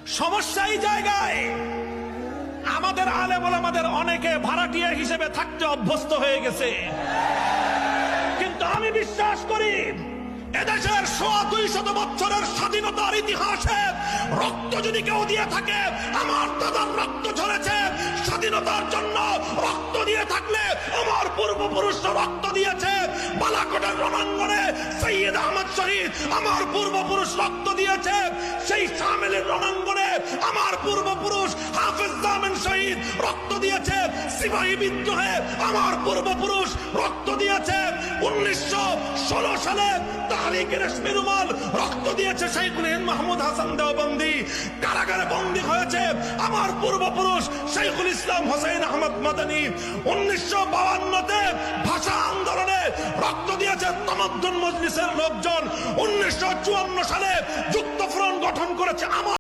সমস্যা এই জায়গায়, আমাদের আলেম ওলামাদের অনেকে ভাড়াটিয়া হিসেবে থাকতে অভ্যস্ত হয়ে গেছে। কিন্তু আমি বিশ্বাস করি এদেশের 250 বছরের স্বাধীনতার ইতিহাসে রক্ত যদি কেউ দিয়ে থাকে, আমার দাদার রক্ত ঝরেছে স্বাধীনতার জন্য। রক্ত দিয়ে থাকলে আমার পূর্বপুরুষরা রক্ত দিয়েছে। বালাকোটের রণাঙ্গনে সৈয়দ আহমদ শহীদ আমার পূর্বপুরুষ রক্ত দিয়েছে। সেই শামিলের রণাঙ্গনে আমার পূর্বপুরুষ হাফেজ জামিন শহীদ রক্ত দিয়েছে। সিপাহী বিদ্রোহে আমার পূর্বপুরুষ রক্ত দিয়েছে। 1916 সালে তাহরিকে রেশমি রুমাল রক্ত দিয়েছে শাইখুল হিন্দ মাহমুদ হাসান দেওবন্দি। কারাগারে বন্দী হয়েছে আমার পূর্বপুরুষ শাইখুল ইসলাম হোসেন আহমদ মাদানী। 1952-তে ভাষা আন্দোলনে রক্ত দিয়েছে তামাদ্দুন মজলিসের লোকজন। 1954 সালে যুক্তফ্রন্ট গঠন করেছে আমার